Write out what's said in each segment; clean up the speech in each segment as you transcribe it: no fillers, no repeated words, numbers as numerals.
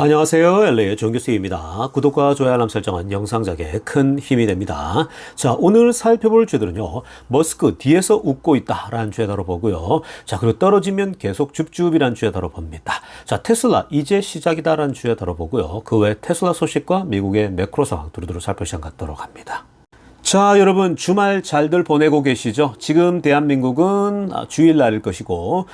안녕하세요. LA의 정교수입니다. 구독과 좋아요 알람 설정은 영상 작에 큰 힘이 됩니다. 자, 오늘 살펴볼 주제들은요. 머스크 뒤에서 웃고 있다라는 주제 다뤄보고요. 자, 그리고 떨어지면 계속 줍줍이라는 주제 다뤄봅니다. 자, 테슬라 이제 시작이다라는 주제 다뤄보고요. 그 외 테슬라 소식과 미국의 매크로 상황 두루두루 살펴볼 시간 갖도록 합니다. 자, 여러분 주말 잘들 보내고 계시죠? 지금 대한민국은 주일날일 것이고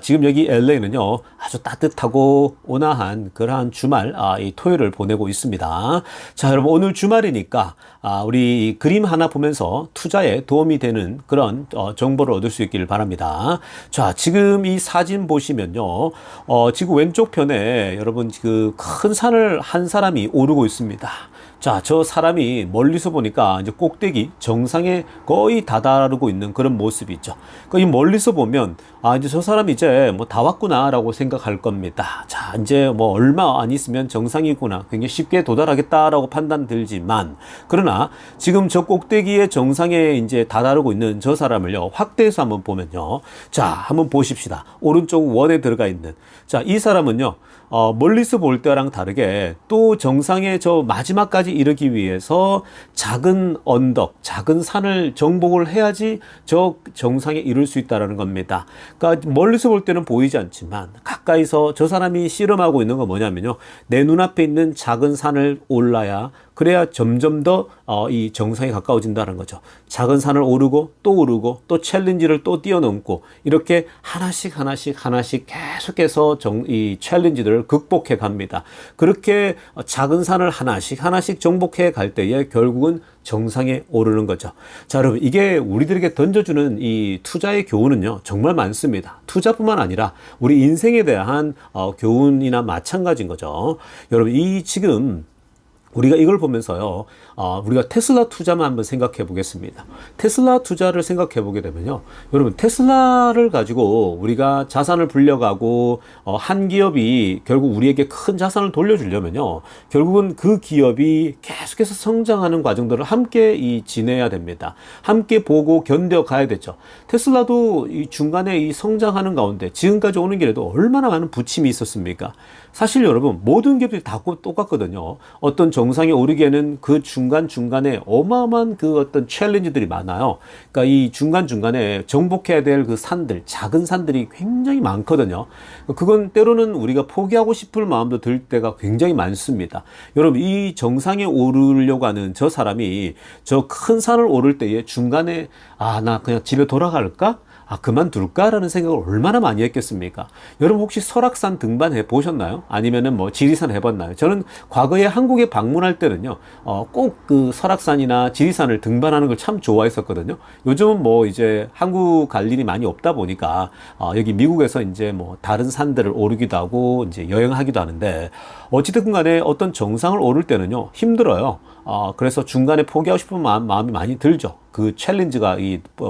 지금 여기 LA는요 아주 따뜻하고 온화한 그러한 주말 이 토요일을 보내고 있습니다. 자, 여러분 오늘 주말이니까 우리 그림 하나 보면서 투자에 도움이 되는 그런 정보를 얻을 수 있기를 바랍니다. 자, 지금 이 사진 보시면요 지금 왼쪽 편에 여러분 그 큰 산을 한 사람이 오르고 있습니다. 자, 저 사람이 멀리서 보니까 이제 꼭대기 정상에 거의 다다르고 있는 그런 모습이 있죠. 이 멀리서 보면 이제 저 사람이 이제 뭐 다 왔구나라고 생각할 겁니다. 자, 이제 뭐 얼마 안 있으면 정상이구나. 굉장히 쉽게 도달하겠다라고 판단 들지만 그러나 지금 저 꼭대기의 정상에 이제 다다르고 있는 저 사람을요 확대해서 한번 보면요. 자, 한번 보십시다. 오른쪽 원에 들어가 있는 자, 이 사람은요. 멀리서 볼 때랑 다르게 또 정상에 저 마지막까지 이르기 위해서 작은 언덕, 작은 산을 정복을 해야지 저 정상에 이룰 수 있다는 겁니다. 그러니까 멀리서 볼 때는 보이지 않지만 가까이서 저 사람이 씨름하고 있는 건 뭐냐면요. 내 눈앞에 있는 작은 산을 올라야 그래야 점점 더 이 정상에 가까워진다는 거죠. 작은 산을 오르고 또 챌린지를 또 뛰어넘고 이렇게 하나씩 계속해서 이 챌린지들을 극복해 갑니다. 그렇게 작은 산을 하나씩 정복해 갈 때에 결국은 정상에 오르는 거죠. 자, 여러분 이게 우리들에게 던져주는 이 투자의 교훈은요 정말 많습니다. 투자뿐만 아니라 우리 인생에 대한 교훈이나 마찬가지인 거죠. 여러분 이 지금 우리가 이걸 보면서요, 우리가 테슬라 투자만 한번 생각해 보겠습니다. 테슬라 투자를 생각해 보게 되면요, 여러분, 테슬라를 가지고 우리가 자산을 불려가고, 한 기업이 결국 우리에게 큰 자산을 돌려주려면요, 결국은 그 기업이 계속해서 성장하는 과정들을 함께 지내야 됩니다. 함께 보고 견뎌가야 되죠. 테슬라도 이 중간에 이 성장하는 가운데 지금까지 오는 길에도 얼마나 많은 부침이 있었습니까? 사실 여러분, 모든 기업들이 다 똑같거든요. 어떤 정상에 오르기에는 그 중간중간에 어마어마한 그 어떤 챌린지들이 많아요. 그러니까 이 중간중간에 정복해야 될 그 산들, 작은 산들이 굉장히 많거든요. 그건 때로는 우리가 포기하고 싶을 마음도 들 때가 굉장히 많습니다. 여러분, 이 정상에 오르려고 하는 저 사람이 저 큰 산을 오를 때에 중간에 나 그냥 집에 돌아갈까? 그만둘까라는 생각을 얼마나 많이 했겠습니까? 여러분 혹시 설악산 등반해 보셨나요? 아니면은 뭐 지리산 해봤나요? 저는 과거에 한국에 방문할 때는요, 꼭 그 설악산이나 지리산을 등반하는 걸 참 좋아했었거든요. 요즘은 뭐 이제 한국 갈 일이 많이 없다 보니까, 여기 미국에서 이제 뭐 다른 산들을 오르기도 하고, 이제 여행하기도 하는데, 어찌됐든 간에 어떤 정상을 오를 때는요, 힘들어요. 그래서 중간에 포기하고 싶은 마음이 많이 들죠. 그 챌린지가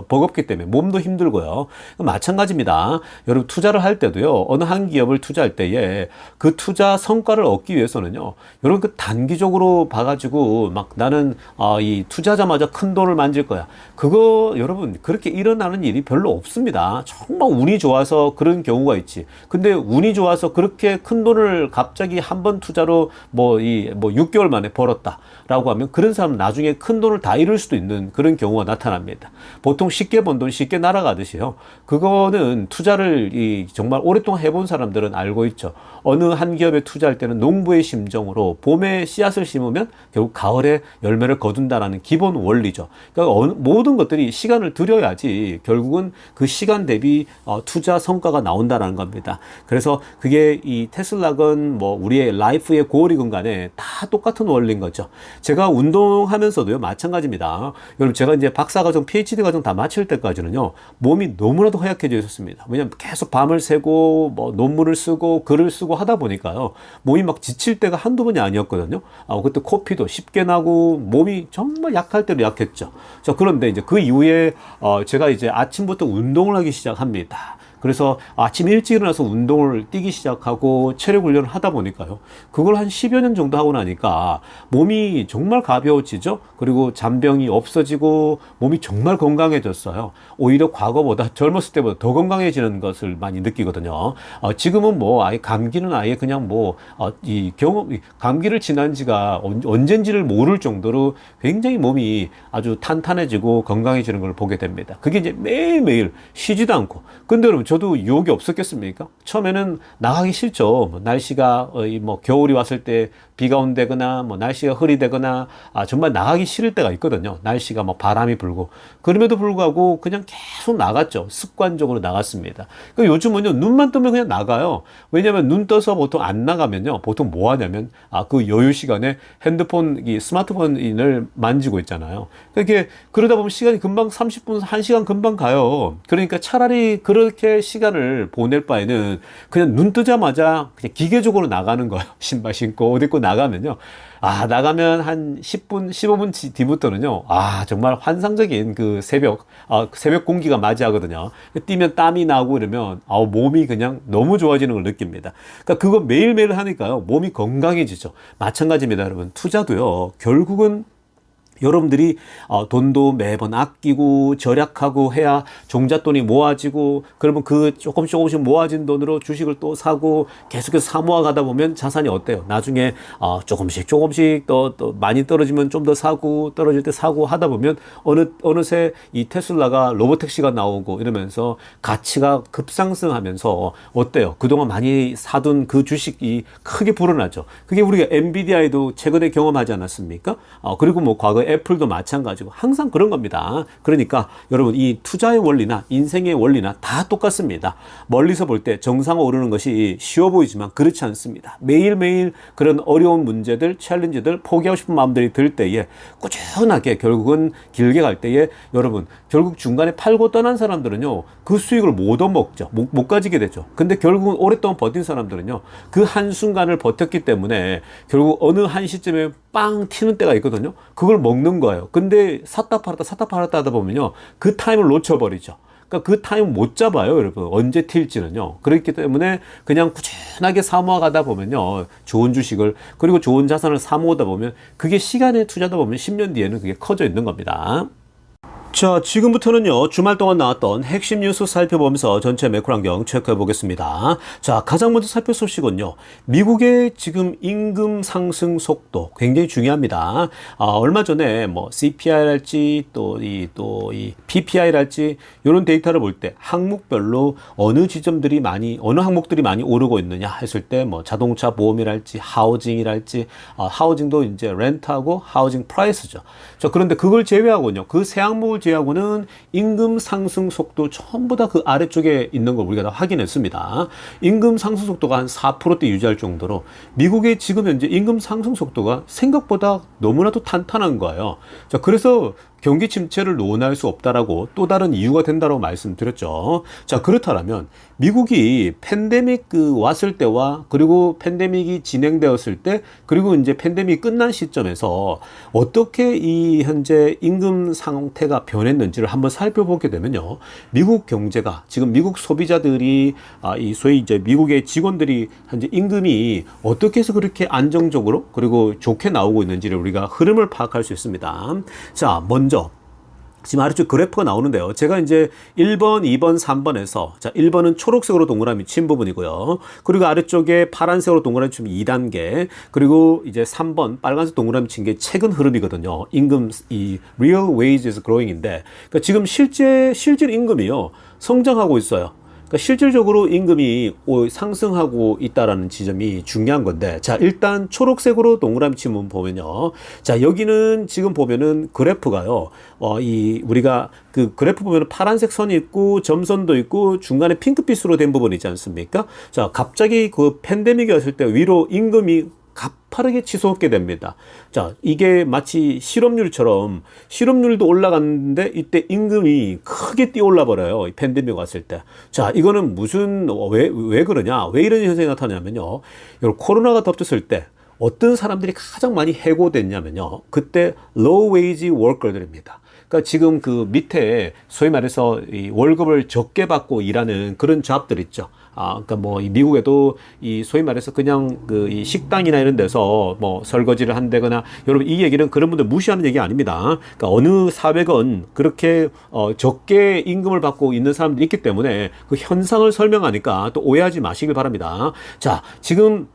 버겁기 때문에 몸도 힘들고요. 마찬가지입니다. 여러분 투자를 할 때도요. 어느 한 기업을 투자할 때에 그 투자 성과를 얻기 위해서는요. 여러분 그 단기적으로 봐가지고 막 나는 이 투자자마자 큰 돈을 만질 거야. 그거 여러분 그렇게 일어나는 일이 별로 없습니다. 정말 운이 좋아서 그런 경우가 있지. 근데 운이 좋아서 그렇게 큰 돈을 갑자기 한 번 투자로 뭐 6개월 만에 벌었다라고 하면 그런 사람은 나중에 큰 돈을 다 잃을 수도 있는 그런 경우가 나타납니다. 보통 쉽게 번 돈 쉽게 날아가듯이요. 그거는 투자를 정말 오랫동안 해본 사람들은 알고 있죠. 어느 한 기업에 투자할 때는 농부의 심정으로 봄에 씨앗을 심으면 결국 가을에 열매를 거둔다라는 기본 원리죠. 그러니까 모든 것들이 시간을 들여야지 결국은 그 시간 대비 투자 성과가 나온다는 겁니다. 그래서 그게 이 테슬라건 뭐 우리의 라이프의 고리건 간에 다 똑같은 원리인 거죠. 제가 운동하면서도요 마찬가지입니다. 여러분 제가 이제 박사과정, PhD 과정 다 마칠 때까지는요 몸이 너무나도 허약해져 있었습니다. 왜냐면 계속 밤을 새고 뭐 논문을 쓰고 글을 쓰고 하다 보니까요 몸이 막 지칠 때가 한두 번이 아니었거든요. 그때 코피도 쉽게 나고 몸이 정말 약할 때로 약했죠. 자, 그런데 이제 그 이후에 제가 이제 아침부터 운동을 하기 시작합니다. 그래서 아침 일찍 일어나서 운동을 뛰기 시작하고 체력 훈련을 하다 보니까요. 그걸 한 10여 년 정도 하고 나니까 몸이 정말 가벼워지죠. 그리고 잔병이 없어지고 몸이 정말 건강해졌어요. 오히려 과거보다 젊었을 때보다 더 건강해지는 것을 많이 느끼거든요. 지금은 뭐 아예 감기는 아예 그냥 뭐 이 경험 감기를 지난 지가 언젠지를 모를 정도로 굉장히 몸이 아주 탄탄해지고 건강해지는 걸 보게 됩니다. 그게 이제 매일매일 쉬지도 않고. 근데 여러분 저도 유혹이 없었겠습니까? 처음에는 나가기 싫죠. 뭐 날씨가 뭐 겨울이 왔을 때 비가 온다거나 뭐 날씨가 흐리다거나 정말 나가기 싫을 때가 있거든요. 날씨가 뭐 바람이 불고. 그럼에도 불구하고 그냥 계속 나갔죠. 습관적으로 나갔습니다. 그러니까 요즘은요, 눈만 뜨면 그냥 나가요. 왜냐면 눈 떠서 보통 안 나가면요, 보통 뭐 하냐면 그 여유 시간에 핸드폰, 이 스마트폰을 만지고 있잖아요. 그러다 보면 시간이 금방 30분, 1시간 금방 가요. 그러니까 차라리 그렇게 시간을 보낼 바에는 그냥 눈 뜨자마자 그냥 기계적으로 나가는 거예요. 신발 신고 옷 입고 나가면요. 나가면 한 10분, 15분 뒤부터는요. 정말 환상적인 그 새벽 공기가 맞이하거든요. 뛰면 땀이 나고 이러면 몸이 그냥 너무 좋아지는 걸 느낍니다. 그러니까 그거 매일매일 하니까요. 몸이 건강해지죠. 마찬가지입니다, 여러분. 투자도요. 결국은 여러분들이 돈도 매번 아끼고 절약하고 해야 종잣돈이 모아지고, 그러면 그 조금씩 모아진 돈으로 주식을 또 사고 계속해서 사모아 가다 보면 자산이 어때요? 나중에 조금씩 또 많이 떨어지면 좀 더 사고, 떨어질 때 사고 하다 보면 어느새 이 테슬라가 로보택시가 나오고 이러면서 가치가 급상승하면서 어때요? 그동안 많이 사둔 그 주식이 크게 불어나죠. 그게 우리가 엔비디아에도 최근에 경험하지 않았습니까? 그리고 뭐 과거에 애플도 마찬가지고 항상 그런 겁니다. 그러니까 여러분, 이 투자의 원리나 인생의 원리나 다 똑같습니다. 멀리서 볼 때 정상 오르는 것이 쉬워 보이지만 그렇지 않습니다. 매일매일 그런 어려운 문제들, 챌린지들, 포기하고 싶은 마음들이 들 때에 꾸준하게 결국은 길게 갈 때에 여러분, 결국 중간에 팔고 떠난 사람들은요, 그 수익을 못 얻먹죠. 못 가지게 되죠. 근데 결국은 오랫동안 버틴 사람들은요, 그 한순간을 버텼기 때문에 결국 어느 한 시점에 빵 튀는 때가 있거든요. 그걸 먹는 거예요. 근데 샀다 팔았다 하다 보면요, 그 타임을 놓쳐버리죠. 그러니까 그 타임 못 잡아요, 여러분. 언제 튈지는요. 그렇기 때문에 그냥 꾸준하게 사모아 가다 보면요, 좋은 주식을, 그리고 좋은 자산을 사모으다 보면 그게 시간에 투자하다 보면 10년 뒤에는 그게 커져 있는 겁니다. 자, 지금부터는요, 주말 동안 나왔던 핵심 뉴스 살펴보면서 전체 매크로 환경 체크해 보겠습니다. 자, 가장 먼저 살펴볼 소식은요, 미국의 지금 임금 상승 속도 굉장히 중요합니다. 얼마 전에 뭐 CPI랄지 또 이 PPI랄지 이런 데이터를 볼 때 항목별로 어느 항목들이 많이 오르고 있느냐 했을 때 뭐 자동차 보험이랄지 하우징이랄지, 하우징도 이제 렌트하고 하우징 프라이스죠. 자, 그런데 그걸 제외하고는요, 그 세 항목을 제외하고는 임금 상승 속도 전부 다 그 아래쪽에 있는 걸 우리가 다 확인했습니다. 임금 상승 속도가 한 4%대 유지할 정도로 미국의 지금 현재 임금 상승 속도가 생각보다 너무나도 탄탄한 거예요. 자, 그래서 경기 침체를 논할 수 없다라고 또 다른 이유가 된다고 말씀드렸죠. 자, 그렇다면 미국이 팬데믹 왔을 때와 그리고 팬데믹이 진행되었을 때, 그리고 이제 팬데믹이 끝난 시점에서 어떻게 이 현재 임금 상태가 변했는지를 한번 살펴보게 되면요, 미국 경제가 지금 미국 소비자들이 이 소위 이제 미국의 직원들이 현재 임금이 어떻게 해서 그렇게 안정적으로 그리고 좋게 나오고 있는지를 우리가 흐름을 파악할 수 있습니다. 자, 먼저 지금 아래쪽 그래프가 나오는데요. 제가 이제 1번, 2번, 3번에서, 자, 1번은 초록색으로 동그라미 친 부분이고요. 그리고 아래쪽에 파란색으로 동그라미 치면 2단계, 그리고 이제 3번 빨간색 동그라미 친 게 최근 흐름이거든요. 임금, 이 real wages growing인데, 그러니까 지금 실질 임금이요, 성장하고 있어요. 그러니까 실질적으로 임금이 상승하고 있다라는 지점이 중요한 건데, 자, 일단 초록색으로 동그라미 치면 보면요, 자, 여기는 지금 보면은 그래프가요, 우리가 그 그래프 보면 파란색 선이 있고 점선도 있고 중간에 핑크빛으로 된 부분이 있지 않습니까? 자, 갑자기 그 팬데믹이 왔을 때 위로 임금이 가파르게 치솟게 됩니다. 자, 이게 마치 실업률처럼 실업률도 올라갔는데 이때 임금이 크게 뛰어올라 버려요. 이 팬데믹 왔을 때. 자, 이거는 왜 그러냐? 왜 이런 현상이 나타나냐면요, 여러분, 코로나가 덮쳤을 때 어떤 사람들이 가장 많이 해고됐냐면요, 그때 low wage worker들입니다. 그러니까 지금 그 밑에 소위 말해서 이 월급을 적게 받고 일하는 그런 잡들 있죠. 그러니까 뭐, 이 미국에도 이 소위 말해서 그냥 그 이 식당이나 이런 데서 뭐 설거지를 한다거나, 여러분 이 얘기는 그런 분들 무시하는 얘기 아닙니다. 그러니까 어느 사회건 그렇게 적게 임금을 받고 있는 사람들이 있기 때문에 그 현상을 설명하니까 또 오해하지 마시길 바랍니다. 자, 지금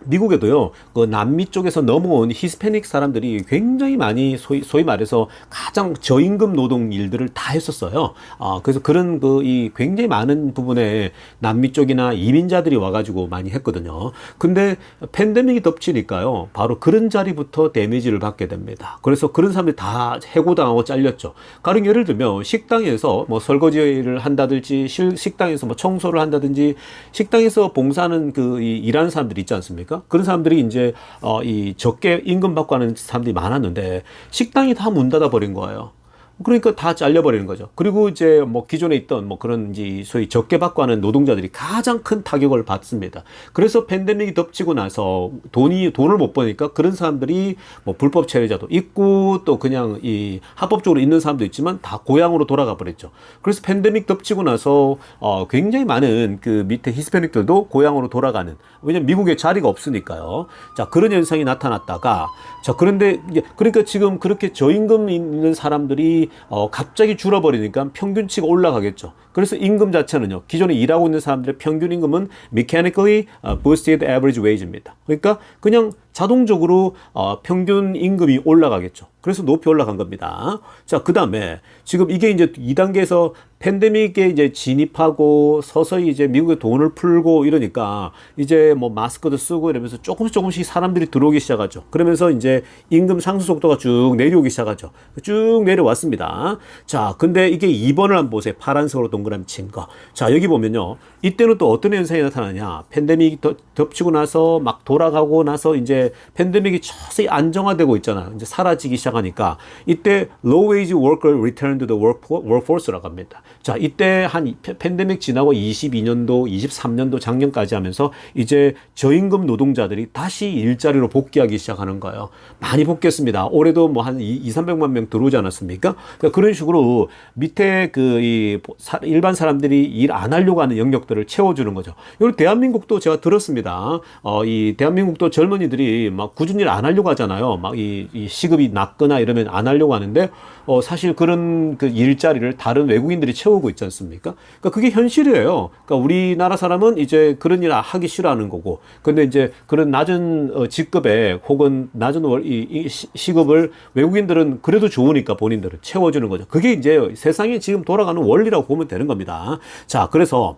미국에도요, 그 남미 쪽에서 넘어온 히스패닉 사람들이 굉장히 많이 소위 말해서 가장 저임금 노동 일들을 다 했었어요. 그래서 그런 이 굉장히 많은 부분에 남미 쪽이나 이민자들이 와가지고 많이 했거든요. 근데 팬데믹이 덮치니까요, 바로 그런 자리부터 데미지를 받게 됩니다. 그래서 그런 사람들이 다 해고당하고 잘렸죠. 가령 예를 들면 식당에서 뭐 설거지를 한다든지, 식당에서 뭐 청소를 한다든지, 식당에서 봉사하는 일하는 사람들이 있지 않습니까? 그런 사람들이 이제 이 적게 임금 받고 하는 사람들이 많았는데 식당이 다 문 닫아 버린 거예요. 그러니까 다 잘려버리는 거죠. 그리고 이제 뭐 기존에 있던 뭐 그런 이제 소위 적게 받고 하는 노동자들이 가장 큰 타격을 받습니다. 그래서 팬데믹이 덮치고 나서 돈을 못 버니까 그런 사람들이 뭐 불법 체류자도 있고 또 그냥 이 합법적으로 있는 사람도 있지만 다 고향으로 돌아가 버렸죠. 그래서 팬데믹 덮치고 나서 굉장히 많은 그 밑에 히스패닉들도 고향으로 돌아가는, 왜냐면 미국에 자리가 없으니까요. 자, 그런 현상이 나타났다가, 자, 그런데 그러니까 지금 그렇게 저임금 있는 사람들이 갑자기 줄어버리니까 평균치가 올라가겠죠. 그래서 임금 자체는요, 기존에 일하고 있는 사람들의 평균 임금은 mechanically boosted average wage입니다. 그러니까 그냥 자동적으로 평균 임금이 올라가겠죠. 그래서 높이 올라간 겁니다. 자, 그 다음에 지금 이게 이제 2단계에서 팬데믹에 이제 진입하고 서서히 이제 미국에 돈을 풀고 이러니까 이제 뭐 마스크도 쓰고 이러면서 조금씩 사람들이 들어오기 시작하죠. 그러면서 이제 임금 상승 속도가 쭉 내려오기 시작하죠. 쭉 내려왔습니다. 자, 근데 이게 2번을 한번 보세요. 파란색으로 동그라미 친 거. 자, 여기 보면요, 이때는 또 어떤 현상이 나타나냐. 팬데믹이 덮치고 나서 막 돌아가고 나서 이제 팬데믹이 서서히 안정화되고 있잖아요. 이제 사라지기 시작하니까 이때 low wage worker return to the workforce라고 합니다. 자, 이때 한 팬데믹 지나고 22년도, 23년도 작년까지 하면서 이제 저임금 노동자들이 다시 일자리로 복귀하기 시작하는 거예요. 많이 복귀했습니다. 올해도 뭐 한 200~300만 명 들어오지 않았습니까? 그러니까 그런 식으로 밑에 일반 사람들이 일 안 하려고 하는 영역들을 채워주는 거죠. 여기 대한민국도 제가 들었습니다. 이 대한민국도 젊은이들이 막 꾸준히 일 안 하려고 하잖아요. 막 이 시급이 낮거나 이러면 안 하려고 하는데, 사실 그런 그 일자리를 다른 외국인들이 채우고 있지 않습니까? 그러니까 그게 현실이에요. 그러니까 우리나라 사람은 이제 그런 일 하기 싫어하는 거고, 근데 이제 그런 낮은 직급에 혹은 낮은 시급을 외국인들은 그래도 좋으니까 본인들은 채워주는 거죠. 그게 이제 세상에 지금 돌아가는 원리라고 보면 되는 겁니다. 자, 그래서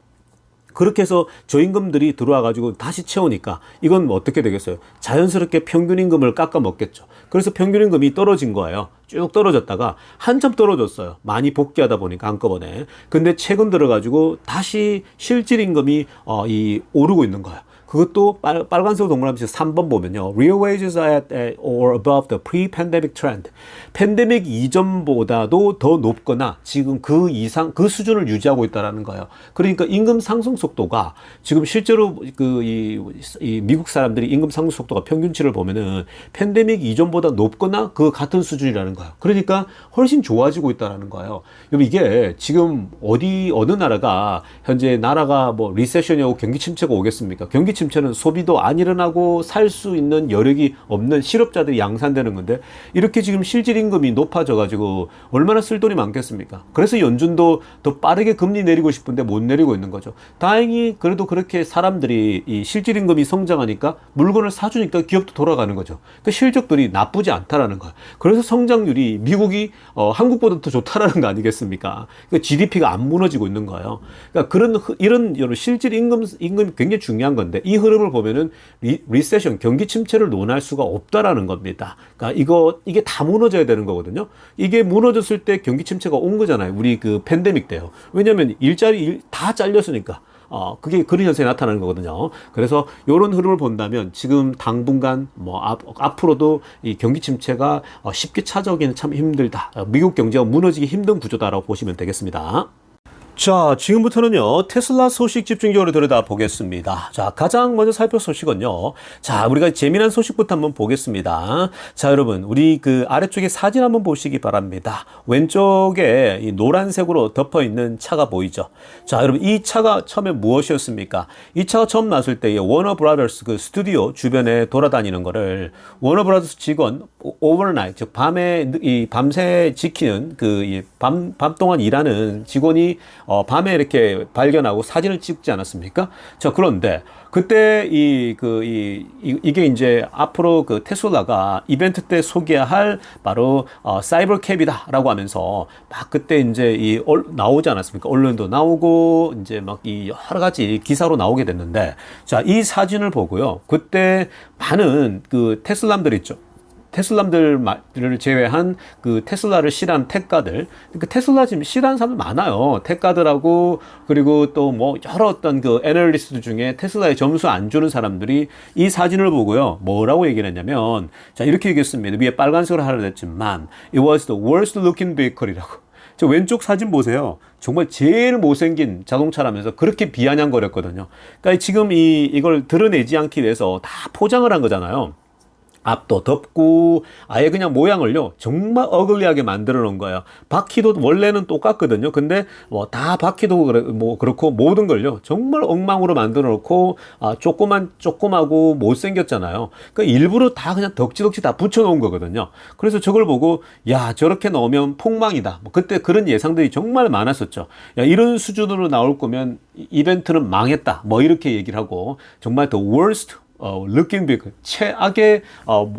그렇게 해서 저임금들이 들어와가지고 다시 채우니까 이건 뭐 어떻게 되겠어요? 자연스럽게 평균임금을 깎아 먹겠죠. 그래서 평균임금이 떨어진 거예요. 쭉 떨어졌다가 한참 떨어졌어요. 많이 복귀하다 보니까 한꺼번에. 근데 최근 들어가지고 다시 실질임금이 오르고 있는 거예요. 그것도 빨간색으로 동그라미 3번 보면요, real wages are at or above the pre-pandemic trend. 팬데믹 이전보다도 더 높거나 지금 그 이상 그 수준을 유지하고 있다라는 거예요. 그러니까 임금 상승 속도가 지금 실제로 이 미국 사람들이 임금 상승 속도가 평균치를 보면은 팬데믹 이전보다 높거나 그 같은 수준이라는 거예요. 그러니까 훨씬 좋아지고 있다라는 거예요. 여러분, 이게 지금 어느 나라가 현재 나라가 뭐 리세션이 오고 경기 침체가 오겠습니까? 경기 침체는 소비도 안 일어나고 살 수 있는 여력이 없는 실업자들이 양산되는 건데, 이렇게 지금 실질 임금이 높아져 가지고 얼마나 쓸 돈이 많겠습니까? 그래서 연준도 더 빠르게 금리 내리고 싶은데 못 내리고 있는 거죠. 다행히 그래도 그렇게 사람들이 이 실질 임금이 성장하니까 물건을 사주니까 기업도 돌아가는 거죠. 그 실적들이 나쁘지 않다라는 거예요. 그래서 성장률이 미국이 한국보다 더 좋다라는 거 아니겠습니까? 그러니까 GDP가 안 무너지고 있는 거예요. 그러니까 이런 실질 임금이 굉장히 중요한 건데, 이 흐름을 보면은 리세션, 경기 침체를 논할 수가 없다라는 겁니다. 그러니까 이게 다 무너져야 되는 거거든요. 이게 무너졌을 때 경기 침체가 온 거잖아요. 우리 그 팬데믹 때요. 왜냐면 일자리 다 잘렸으니까. 그게 그런 현상이 나타나는 거거든요. 그래서 이런 흐름을 본다면 지금 당분간 뭐 앞으로도 이 경기 침체가 쉽게 찾아오기는 참 힘들다. 미국 경제가 무너지기 힘든 구조다라고 보시면 되겠습니다. 자, 지금부터는요, 테슬라 소식 집중적으로 들여다보겠습니다. 자, 가장 먼저 살펴볼 소식은요. 자, 우리가 재미난 소식부터 한번 보겠습니다. 자, 여러분, 우리 그 아래쪽에 사진 한번 보시기 바랍니다. 왼쪽에 이 노란색으로 덮어 있는 차가 보이죠? 자, 여러분, 이 차가 처음에 무엇이었습니까? 이 차가 처음 나왔을 때 워너 브라더스 그 스튜디오 주변에 돌아다니는 거를 워너 브라더스 직원 오버나이트, 즉 밤에 이 밤새 지키는 그 밤 동안 일하는 직원이 밤에 이렇게 발견하고 사진을 찍지 않았습니까? 자, 그런데 그때 이게 이제 앞으로 그 테슬라가 이벤트 때 소개할 바로 사이버캡이다라고 하면서 막 그때 이제 나오지 않았습니까? 언론도 나오고 이제 막 이 여러 가지 기사로 나오게 됐는데, 자, 이 사진을 보고요. 그때 많은 그 테슬라들 있죠. 테슬라들을 제외한 그 테슬라를 싫어하는 택가들, 그 테슬라 지금 싫어하는 사람들 많아요. 택가들하고, 그리고 또 뭐 여러 어떤 그 애널리스트 중에 테슬라에 점수 안 주는 사람들이 이 사진을 보고요, 뭐라고 얘기를 했냐면, 자, 이렇게 얘기했습니다. 위에 빨간색으로 하려 했지만 it was the worst looking vehicle이라고. 저 왼쪽 사진 보세요. 정말 제일 못생긴 자동차라면서 그렇게 비아냥거렸거든요. 그러니까 지금 이걸 드러내지 않기 위해서 다 포장을 한 거잖아요. 앞도 덮고 아예 그냥 모양을요 정말 어글리하게 만들어 놓은 거예요. 바퀴도 원래는 똑같거든요. 근데 뭐 다 바퀴도 그렇고 모든 걸요 정말 엉망으로 만들어 놓고 조그마고 못생겼잖아요. 그러니까 일부러 다 그냥 덕지덕지 다 붙여 놓은 거거든요. 그래서 저걸 보고 야, 저렇게 넣으면 폭망이다. 뭐 그때 그런 예상들이 정말 많았었죠. 야, 이런 수준으로 나올 거면 이벤트는 망했다. 뭐 이렇게 얘기를 하고 정말 the worst looking vehicle,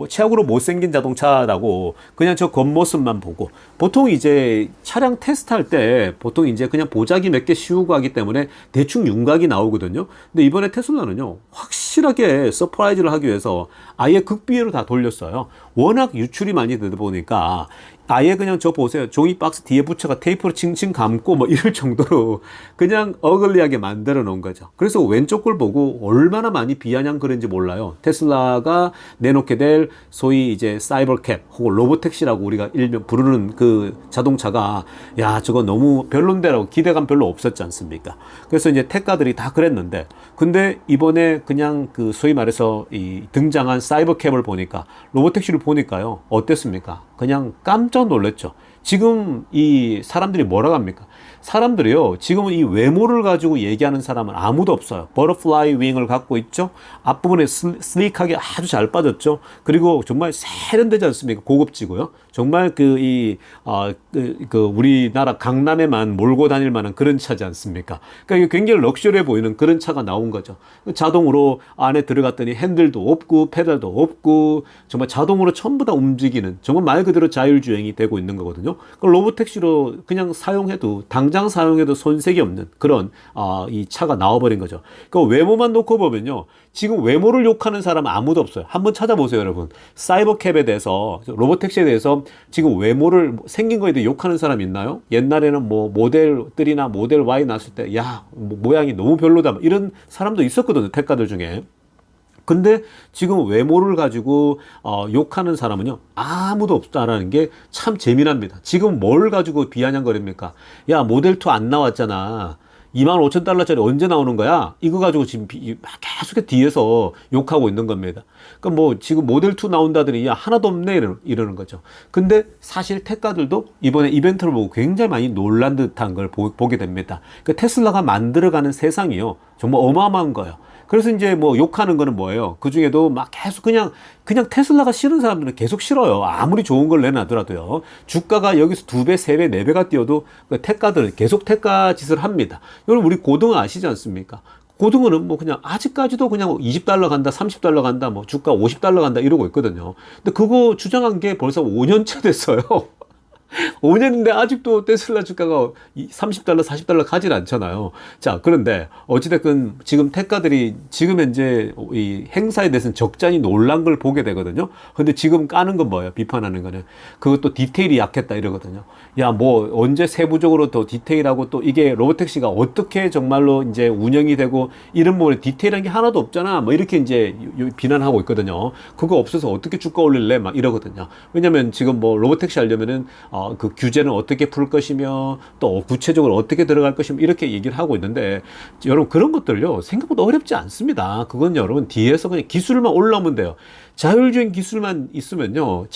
최악으로 못생긴 자동차라고 그냥 저 겉모습만 보고, 보통 이제 차량 테스트할 때 보통 이제 그냥 보자기 몇 개 씌우고 하기 때문에 대충 윤곽이 나오거든요. 근데 이번에 테슬라는요, 확실하게 서프라이즈를 하기 위해서 아예 극비회로 다 돌렸어요. 워낙 유출이 많이 되다 보니까 아예 그냥 저 보세요. 종이 박스 뒤에 붙여가 테이프로 칭칭 감고 뭐 이럴 정도로 그냥 어글리하게 만들어 놓은 거죠. 그래서 왼쪽 걸 보고 얼마나 많이 비아냥 그런지 몰라요. 테슬라가 내놓게 될 소위 이제 사이버캡 혹은 로보택시라고 우리가 일명 부르는 그 자동차가 야, 저거 너무 별론데라고 기대감 별로 없었지 않습니까? 그래서 이제 택가들이 다 그랬는데, 근데 이번에 그냥 그 소위 말해서 이 등장한 사이버캡을 보니까, 로보택시를 보니까요, 어땠습니까? 그냥 깜짝 놀랐죠. 지금 이 사람들이 뭐라고 합니까? 사람들이요, 지금은 이 외모를 가지고 얘기하는 사람은 아무도 없어요. 버터플라이 윙을 갖고 있죠. 앞부분에 슬릭하게 아주 잘 빠졌죠. 그리고 정말 세련되지 않습니까? 고급지고요. 정말 우리나라 강남에만 몰고 다닐 만한 그런 차지 않습니까? 그러니까 이게 굉장히 럭셔리해 보이는 그런 차가 나온 거죠. 자동으로 안에 들어갔더니 핸들도 없고 페달도 없고 정말 자동으로 전부 다 움직이는, 정말 말 그대로 자율주행이 되고 있는 거거든요. 로보택시로 그냥 사용해도, 당장 사용해도 손색이 없는 그런 이 차가 나와버린 거죠. 그 외모만 놓고 보면요, 지금 외모를 욕하는 사람은 아무도 없어요. 한번 찾아보세요, 여러분. 사이버캡에 대해서, 로보택시에 대해서 지금 외모를 생긴 거에 대해 욕하는 사람 있나요? 옛날에는 뭐 모델 3나 모델 Y 나왔을 때 야, 모양이 너무 별로다, 이런 사람도 있었거든요, 택가들 중에. 근데 지금 외모를 가지고 욕하는 사람은요, 아무도 없다라는 게 참 재미납니다. 지금 뭘 가지고 비아냥거립니까? 야, 모델2 안 나왔잖아. 25,000달러짜리 언제 나오는 거야? 이거 가지고 지금 계속 뒤에서 욕하고 있는 겁니다. 그러니까 뭐 지금 모델2 나온다더니 야, 하나도 없네 이러는 거죠. 근데 사실 택가들도 이번에 이벤트를 보고 굉장히 많이 놀란 듯한 걸 보게 됩니다. 그러니까 테슬라가 만들어가는 세상이요, 정말 어마어마한 거예요. 그래서 이제 뭐 욕하는 거는 뭐예요? 그 중에도 막 계속 그냥 테슬라가 싫은 사람들은 계속 싫어요. 아무리 좋은 걸 내놔더라도요. 주가가 여기서 2배, 3배, 4배가 뛰어도 그 택가들은 계속 택가 짓을 합니다. 여러분, 우리 고등어 아시지 않습니까? 고등어는 뭐 그냥 아직까지도 그냥 20달러 간다, 30달러 간다, 뭐 주가 50달러 간다 이러고 있거든요. 근데 그거 주장한 게 벌써 5년째 됐어요. 5년인데 아직도 테슬라 주가가 30달러, 40달러 가진 않잖아요. 자, 그런데 어찌됐건 지금 택가들이 지금 현재 이 행사에 대해서는 적잖이 놀란 걸 보게 되거든요. 근데 지금 까는 건 뭐예요? 비판하는 거는. 그것도 디테일이 약했다 이러거든요. 야, 뭐 언제 세부적으로 더 디테일하고 또 이게 로보택시가 어떻게 정말로 이제 운영이 되고 이런 부분에 디테일한 게 하나도 없잖아. 뭐 이렇게 이제 비난하고 있거든요. 그거 없어서 어떻게 주가 올릴래? 막 이러거든요. 왜냐면 지금 뭐 로보택시 하려면은 그 규제는 어떻게 풀 것이며 또 구체적으로 어떻게 들어갈 것이며 이렇게 얘기를 하고 있는데 여러분 그런 것들요 생각보다 어렵지 않습니다. 그건 여러분 뒤에서 그냥 기술만 올라오면 돼요. 자율주행 기술만 있으면요.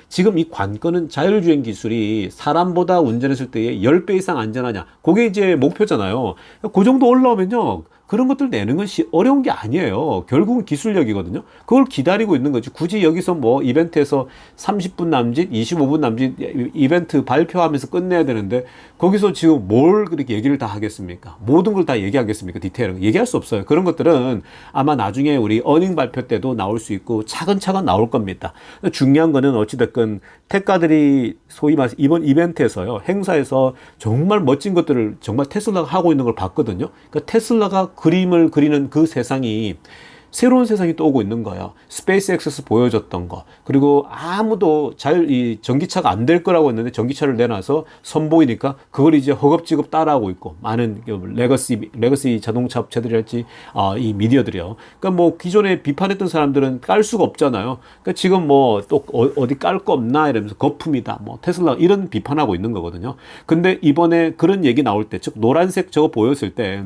지금 이 관건은 자율주행 기술이 사람보다 운전했을 때의 10배 이상 안전하냐. 그게 이제 목표잖아요. 그 정도 올라오면요. 그런 것들 내는 것이 어려운 게 아니에요. 결국은 기술력이거든요. 그걸 기다리고 있는 거지. 굳이 여기서 뭐 이벤트에서 30분 남짓, 25분 남짓 이벤트 발표하면서 끝내야 되는데 거기서 지금 뭘 그렇게 얘기를 다 하겠습니까? 모든 걸 다 얘기하겠습니까? 디테일은. 얘기할 수 없어요. 그런 것들은 아마 나중에 우리 어닝 발표 때도 나올 수 있고 차근차근 나올 겁니다. 중요한 거는 어찌됐건 테크가들이 소위 말해서 이번 이벤트에서요. 행사에서 정말 멋진 것들을 정말 테슬라가 하고 있는 걸 봤거든요. 그러니까 테슬라가 그림을 그리는 그 세상이 새로운 세상이 또 오고 있는 거예요. 스페이스X에서 보여줬던 거. 그리고 아무도 이 전기차가 안 될 거라고 했는데 전기차를 내놔서 선보이니까 그걸 이제 허겁지겁 따라하고 있고 많은 레거시 자동차 업체들이랄지 이 미디어들이요. 그러니까 뭐 기존에 비판했던 사람들은 깔 수가 없잖아요. 그러니까 지금 뭐 또 어디 깔 거 없나 이러면서 거품이다. 뭐 테슬라 이런 비판하고 있는 거거든요. 근데 이번에 그런 얘기 나올 때, 즉 노란색 저거 보였을 때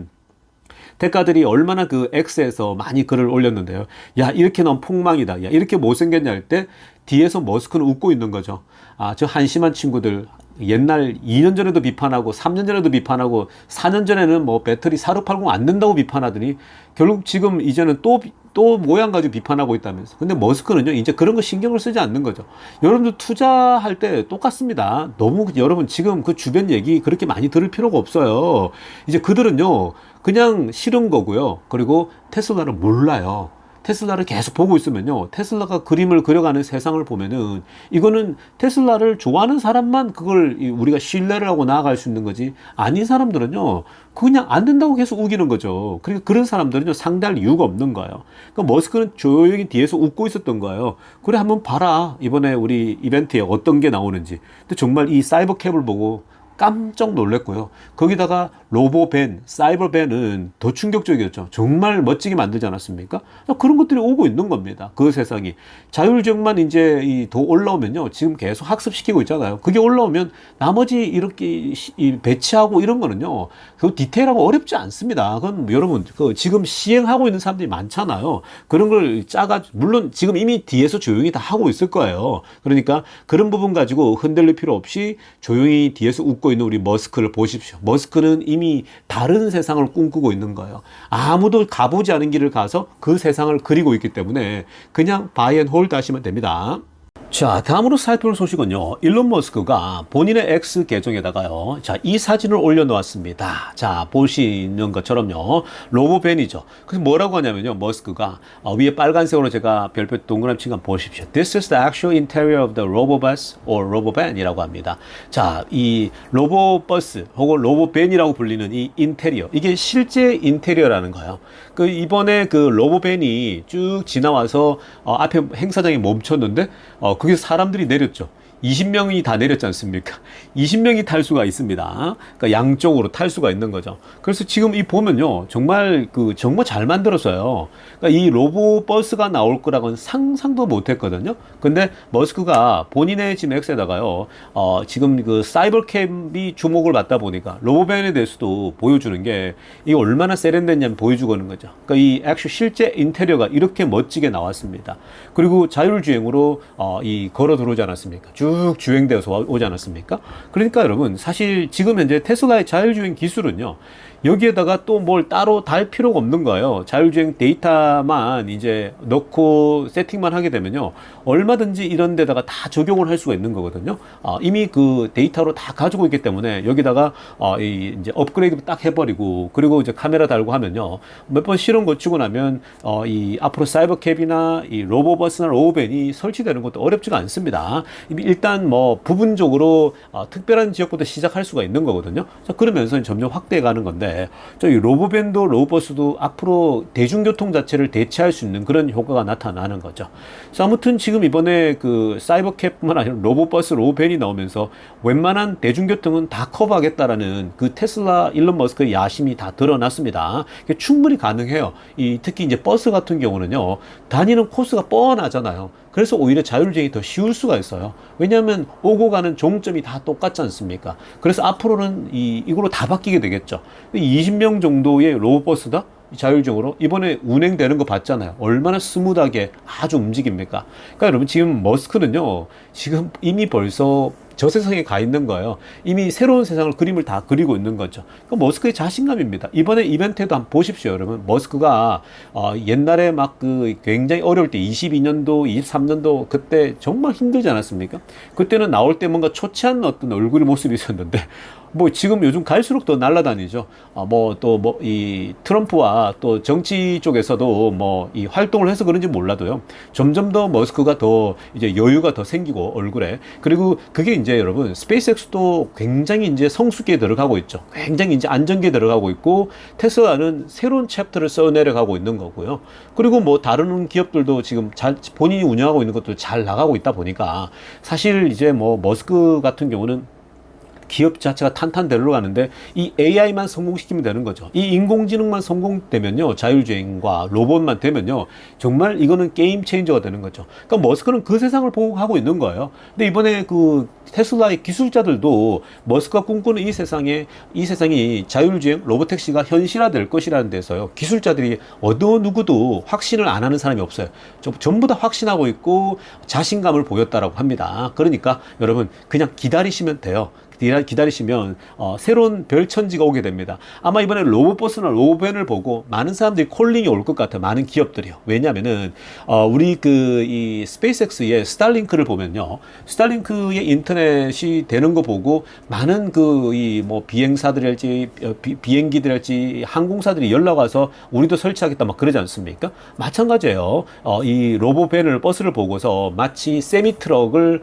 대가들이 얼마나 그 X에서 많이 글을 올렸는데요. 야, 이렇게 넌 폭망이다. 야, 이렇게 못생겼냐 할 때 뒤에서 머스크는 웃고 있는 거죠. 저 한심한 친구들. 옛날 2년 전에도 비판하고 3년 전에도 비판하고 4년 전에는 뭐 배터리 4680 안 된다고 비판하더니 결국 지금 이제는 또 모양 가지고 비판하고 있다면서. 근데 머스크는요, 이제 그런 거 신경을 쓰지 않는 거죠. 여러분들 투자할 때 똑같습니다. 너무 여러분 지금 그 주변 얘기 그렇게 많이 들을 필요가 없어요. 이제 그들은요, 그냥 싫은 거고요. 그리고 테슬라를 몰라요. 테슬라를 계속 보고 있으면요. 테슬라가 그림을 그려가는 세상을 보면은 이거는 테슬라를 좋아하는 사람만 그걸 우리가 신뢰를 하고 나아갈 수 있는 거지. 아닌 사람들은요. 그냥 안 된다고 계속 우기는 거죠. 그러니까 그런 사람들은요. 상대할 이유가 없는 거예요. 그러니까 머스크는 조용히 뒤에서 웃고 있었던 거예요. 그래 한번 봐라. 이번에 우리 이벤트에 어떤 게 나오는지. 근데 정말 이 사이버캡을 보고 깜짝 놀랐고요. 거기다가 로보밴, 사이버밴은 더 충격적이었죠. 정말 멋지게 만들지 않았습니까? 그런 것들이 오고 있는 겁니다. 그 세상이. 자율주행만 이제 더 올라오면요. 지금 계속 학습시키고 있잖아요. 그게 올라오면 나머지 이렇게 배치하고 이런 거는요. 그 디테일하고 어렵지 않습니다. 그건 여러분, 지금 시행하고 있는 사람들이 많잖아요. 그런 걸 물론 지금 이미 뒤에서 조용히 다 하고 있을 거예요. 그러니까 그런 부분 가지고 흔들릴 필요 없이 조용히 뒤에서 웃고 있는 우리 머스크를 보십시오. 머스크는 이미 다른 세상을 꿈꾸고 있는 거예요. 아무도 가보지 않은 길을 가서 그 세상을 그리고 있기 때문에 그냥 바이 앤 홀드 하시면 됩니다. 자, 다음으로 살펴볼 소식은요. 일론 머스크가 본인의 X 계정에다가요. 자, 이 사진을 올려놓았습니다. 자, 보시는 것처럼요. 로보밴이죠. 그래서 뭐라고 하냐면요. 머스크가 위에 빨간색으로 제가 별표 동그라미 친 거 보십시오. This is the actual interior of the robobus or roboban이라고 합니다. 자, 이 로보버스 혹은 로보밴이라고 불리는 이 인테리어. 이게 실제 인테리어라는 거예요. 이번에 그 로보밴이 쭉 지나와서 앞에 행사장에 멈췄는데 그게 사람들이 내렸죠. 20명이 다 내렸지 않습니까? 20명이 탈 수가 있습니다. 그러니까 양쪽으로 탈 수가 있는 거죠. 그래서 지금 보면요. 정말 정말 잘 만들었어요. 그러니까 이 로보버스가 나올 거라고는 상상도 못 했거든요. 근데 머스크가 본인의 지금 X에다가요. 지금 그 사이버캠이 주목을 받다 보니까 로보밴에 대해서도 보여주는 게 이게 얼마나 세련됐냐면 보여주고는 거죠. 그러니까 이 액션 실제 인테리어가 이렇게 멋지게 나왔습니다. 그리고 자율주행으로 걸어 들어오지 않았습니까? 쭉 주행되어서 오지 않았습니까? 그러니까 여러분 사실 지금 현재 테슬라의 자율주행 기술은요. 여기에다가 또 뭘 따로 달 필요가 없는 거예요. 자율주행 데이터만 이제 넣고 세팅만 하게 되면요. 얼마든지 이런 데다가 다 적용을 할 수가 있는 거거든요. 이미 그 데이터로 다 가지고 있기 때문에 여기다가 이제 업그레이드 딱 해버리고 그리고 이제 카메라 달고 하면요. 몇 번 실험 거치고 나면 이 앞으로 사이버캡이나 이 로보버스나 로보밴이 설치되는 것도 어렵지가 않습니다. 일단 뭐 부분적으로 특별한 지역부터 시작할 수가 있는 거거든요. 자, 그러면서 점점 확대해 가는 건데 저희 로보밴도 로보버스도 앞으로 대중교통 자체를 대체할 수 있는 그런 효과가 나타나는 거죠. 그래서 아무튼 지금 이번에 그 사이버캡뿐만 아니라 로보버스, 로보밴이 나오면서 웬만한 대중교통은 다 커버하겠다라는 그 테슬라 일론 머스크의 야심이 다 드러났습니다. 충분히 가능해요. 특히 이제 버스 같은 경우는요, 다니는 코스가 뻔하잖아요. 그래서 오히려 자율주행이 더 쉬울 수가 있어요. 왜냐하면 오고 가는 종점이 다 똑같지 않습니까? 그래서 앞으로는 이걸로 다 바뀌게 되겠죠. 20명 정도의 로봇버스다? 자율적으로 이번에 운행되는 거 봤잖아요. 얼마나 스무드하게 아주 움직입니까? 그러니까 여러분 지금 머스크는요, 지금 이미 벌써 저 세상에 가 있는 거예요. 이미 새로운 세상을 그림을 다 그리고 있는 거죠. 그 머스크의 자신감입니다. 이번에 이벤트에도 한번 보십시오, 여러분. 머스크가 옛날에 막 그 굉장히 어려울 때 22년도, 23년도 그때 정말 힘들지 않았습니까? 그때는 나올 때 뭔가 초췌한 어떤 얼굴의 모습이 있었는데 뭐 지금 요즘 갈수록 더 날아다니죠. 뭐 또 뭐 이 트럼프와 또 정치 쪽에서도 뭐 이 활동을 해서 그런지 몰라도요. 점점 더 머스크가 더 이제 여유가 더 생기고 얼굴에, 그리고 그게 이제 여러분 스페이스X도 굉장히 이제 성숙기에 들어가고 있죠. 굉장히 이제 안정기에 들어가고 있고 테슬라는 새로운 챕터를 써 내려가고 있는 거고요. 그리고 뭐 다른 기업들도 지금 잘 본인이 운영하고 있는 것도 잘 나가고 있다 보니까 사실 이제 뭐 머스크 같은 경우는 기업 자체가 탄탄대로 가는데 이 AI만 성공시키면 되는 거죠. 이 인공지능만 성공되면요, 자율주행과 로봇만 되면요, 정말 이거는 게임 체인저가 되는 거죠. 그러니까 머스크는 그 세상을 보고 하고 있는 거예요. 근데 이번에 그 테슬라의 기술자들도 머스크가 꿈꾸는 이 세상이 자율주행 로봇택시가 현실화될 것이라는 데서요, 기술자들이 어느 누구도 확신을 안 하는 사람이 없어요. 전부 다 확신하고 있고 자신감을 보였다라고 합니다. 그러니까 여러분 그냥 기다리시면 돼요. 기다리시면 새로운 별천지가 오게 됩니다. 아마 이번에 로봇버스나 로봇밴을 보고 많은 사람들이 콜링이 올 것 같아요. 많은 기업들이요. 왜냐하면은 우리 이 스페이스X의 스타링크를 보면요, 스타링크의 인터넷이 되는 거 보고 많은 뭐 비행사들일지 비행기들일지 항공사들이 연락 와서 우리도 설치하겠다 막 그러지 않습니까? 마찬가지예요. 이 로봇밴을 버스를 보고서 마치 세미트럭을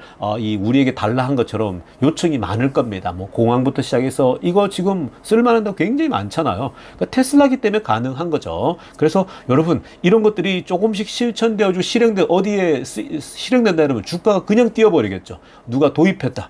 우리에게 달라 한 것처럼 요청이 많을 겁니다. 뭐 공항부터 시작해서 이거 지금 쓸만한 데 굉장히 많잖아요. 그러니까 테슬라기 때문에 가능한 거죠. 그래서 여러분 이런 것들이 조금씩 실천되어지고 어디에 실행된다 이러면 주가가 그냥 뛰어버리겠죠. 누가 도입했다,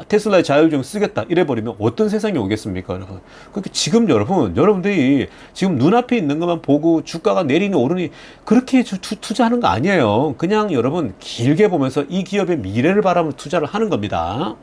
테슬라의 자율주행 쓰겠다 이래버리면 어떤 세상이 오겠습니까, 여러분? 그러니까 지금 여러분들이 지금 눈앞에 있는 것만 보고 주가가 내리니 오르니 그렇게 투자하는 거 아니에요. 그냥 여러분 길게 보면서 이 기업의 미래를 바라보며 투자를 하는 겁니다.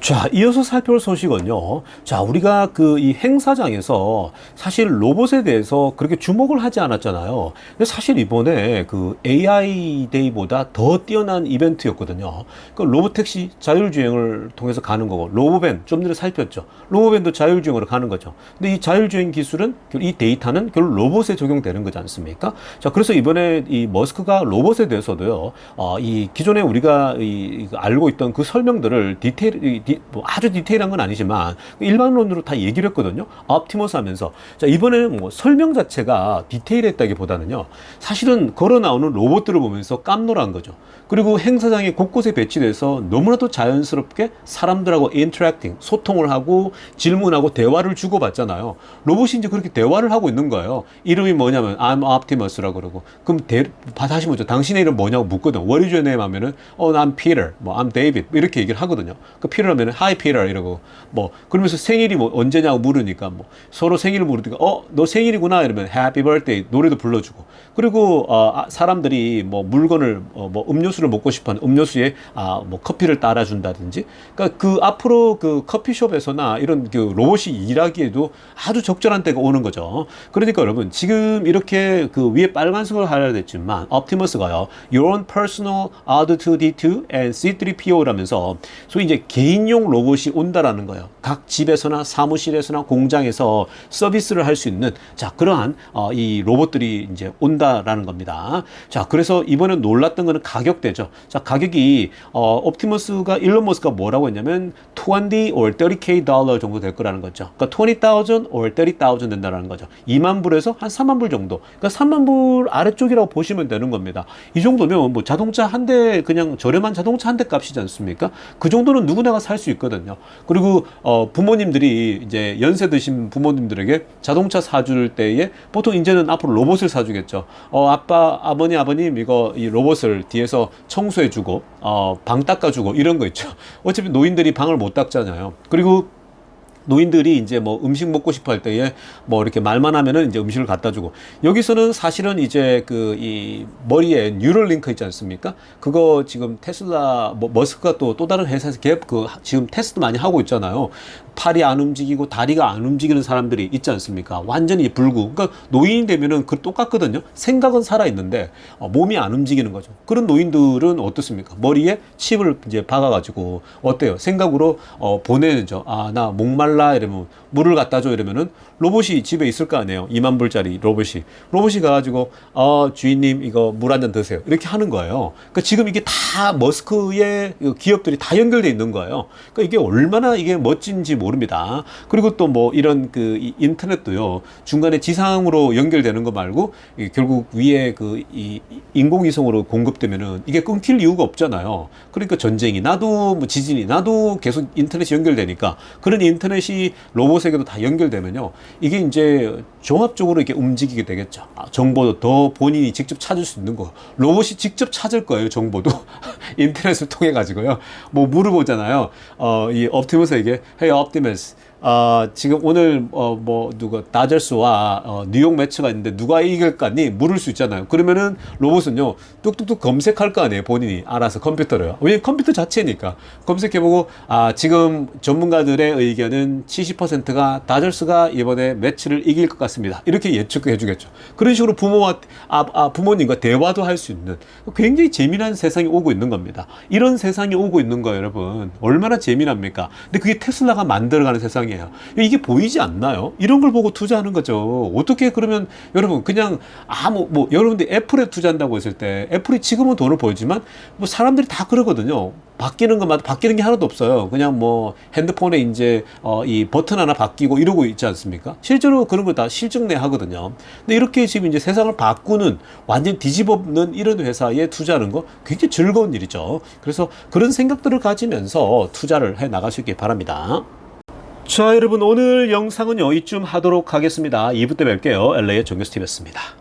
자, 이어서 살펴볼 소식은요. 자, 우리가 이 행사장에서 사실 로봇에 대해서 그렇게 주목을 하지 않았잖아요. 근데 사실 이번에 AI 데이보다 더 뛰어난 이벤트였거든요. 그 로봇택시 자율주행을 통해서 가는 거고, 로봇밴 좀 전에 살폈죠. 로봇밴도 자율주행으로 가는 거죠. 근데 이 자율주행 기술은, 이 데이터는 결국 로봇에 적용되는 거지 않습니까? 자, 그래서 이번에 이 머스크가 로봇에 대해서도요, 이 기존에 우리가 알고 있던 그 설명들을 뭐 아주 디테일한 건 아니지만 일반론으로 다 얘기를 했거든요. 옵티머스 하면서. 자, 이번에는 뭐 설명 자체가 디테일했다기보다는요, 사실은 걸어 나오는 로봇들을 보면서 깜놀한 거죠. 그리고 행사장에 곳곳에 배치돼서 너무나도 자연스럽게 사람들하고 인터랙팅, 소통을 하고 질문하고 대화를 주고받잖아요. 로봇이 이제 그렇게 대화를 하고 있는 거예요. 이름이 뭐냐면 I'm Optimus라고 그러고, 그럼 다시 묻죠. 당신의 이름 뭐냐고 묻거든. What is your name 하면은 I'm Peter, 뭐 I'm David 이렇게 얘기를 하거든요. 그 Peter 하면은 Hi Peter 이러고, 뭐 그러면서 생일이 뭐 언제냐고 물으니까 뭐 서로 생일을 물으니까 너 생일이구나 이러면 Happy Birthday 노래도 불러주고, 그리고 사람들이 뭐 물건을 뭐 음료수를 먹고 싶어하는 음료수에 뭐 커피를 따라준다든지, 그러니까 앞으로 커피숍에서나 이런 로봇이 일하기에도 아주 적절한 때가 오는 거죠. 그러니까 여러분 지금 이렇게 위에 빨간색으로 하려했지만 옵티머스가요, Your own personal R2D2 and C3PO라면서 소위 이제 개인용 로봇이 온다라는 거예요. 각 집에서나 사무실에서나 공장에서 서비스를 할 수 있는, 자, 그러한 이 로봇들이 이제 온다라는 겁니다. 자, 그래서 이번에 놀랐던 거는 가격대죠. 자, 가격이 옵티머스가 일론 머스크가 뭐라고 했냐면 20 or 30K 달러 정도 될 거라는 거죠. 그러니까 20,000 or 30,000 된다라는 거죠. 2만 불에서 한 3만 불 정도. 그러니까 3만 불 아래쪽이라고 보시면 되는 겁니다. 이 정도면 뭐 자동차 한 대, 그냥 저렴한 자동차 한 대 값이지 않습니까? 그 정도는 누구나가 살 수 있거든요. 그리고 부모님들이 이제 연세 드신 부모님들에게 자동차 사줄 때에 보통 이제는 앞으로 로봇을 사주겠죠. 아버님 이거 이 로봇을 뒤에서 청소해주고 방 닦아주고 이런 거 있죠. 어차피 노인들이 방을 못 닦잖아요. 그리고 노인들이 이제 뭐 음식 먹고 싶어 할 때에 뭐 이렇게 말만 하면은 이제 음식을 갖다 주고, 여기서는 사실은 이제 그 이 머리에 뉴럴링크 있지 않습니까? 그거 지금 테슬라 뭐 머스크가 또 다른 회사에서 지금 테스트 많이 하고 있잖아요. 팔이 안 움직이고 다리가 안 움직이는 사람들이 있지 않습니까? 완전히 불구. 그러니까 노인이 되면은 그 똑같거든요. 생각은 살아 있는데 몸이 안 움직이는 거죠. 그런 노인들은 어떻습니까? 머리에 칩을 이제 박아가지고 어때요? 생각으로 보내죠. 아, 나 목말라 이러면 물을 갖다 줘 이러면은 로봇이 집에 있을 거 아니에요. 2만 불짜리 로봇이 가가지고 주인님 이거 물 한 잔 드세요. 이렇게 하는 거예요. 그러니까 지금 이게 다 머스크의 기업들이 다 연결돼 있는 거예요. 그러니까 이게 얼마나 이게 멋진지 모릅니다. 그리고 또 뭐 이런 그 인터넷도요, 중간에 지상으로 연결되는 거 말고 결국 위에 그 이 인공위성으로 공급되면은 이게 끊길 이유가 없잖아요. 그러니까 전쟁이 나도 뭐 지진이 나도 계속 인터넷이 연결되니까, 그런 인터넷이 로봇에게도 다 연결되면요, 이게 이제 종합적으로 이렇게 움직이게 되겠죠. 정보도 더 본인이 직접 찾을 수 있는 거, 로봇이 직접 찾을 거예요. 정보도 인터넷을 통해 가지고요. 뭐 물어보잖아요. 이 옵티머스에게 Hey Optimus, 지금 오늘 뭐 누가 다저스와 뉴욕 매치가 있는데 누가 이길 거니 물을 수 있잖아요. 그러면은 로봇은요 뚝뚝뚝 검색할 거 아니에요. 본인이 알아서 컴퓨터로요. 왜냐면 컴퓨터 자체니까 검색해보고, 지금 전문가들의 의견은 70%가 다저스가 이번에 매치를 이길 것 같습니다. 이렇게 예측해 주겠죠. 그런 식으로 부모님과 대화도 할 수 있는 굉장히 재미난 세상이 오고 있는 겁니다. 이런 세상이 오고 있는 거예요, 여러분. 얼마나 재미납니까? 근데 그게 테슬라가 만들어가는 세상이에요. 이게 보이지 않나요? 이런 걸 보고 투자하는 거죠. 어떻게 그러면 여러분 그냥 뭐 여러분들이 애플에 투자한다고 했을 때 애플이 지금은 돈을 벌지만 뭐 사람들이 다 그러거든요. 바뀌는 것마다 바뀌는 게 하나도 없어요. 그냥 뭐 핸드폰에 이제 이 버튼 하나 바뀌고 이러고 있지 않습니까? 실제로 그런 거 다 실증내 하거든요. 근데 이렇게 지금 이제 세상을 바꾸는, 완전 뒤집어엎는 이런 회사에 투자하는 거 굉장히 즐거운 일이죠. 그래서 그런 생각들을 가지면서 투자를 해 나가시기 바랍니다. 자, 여러분 오늘 영상은 여기쯤 하도록 하겠습니다. 2부 때 뵐게요. LA의 정교스TV였습니다.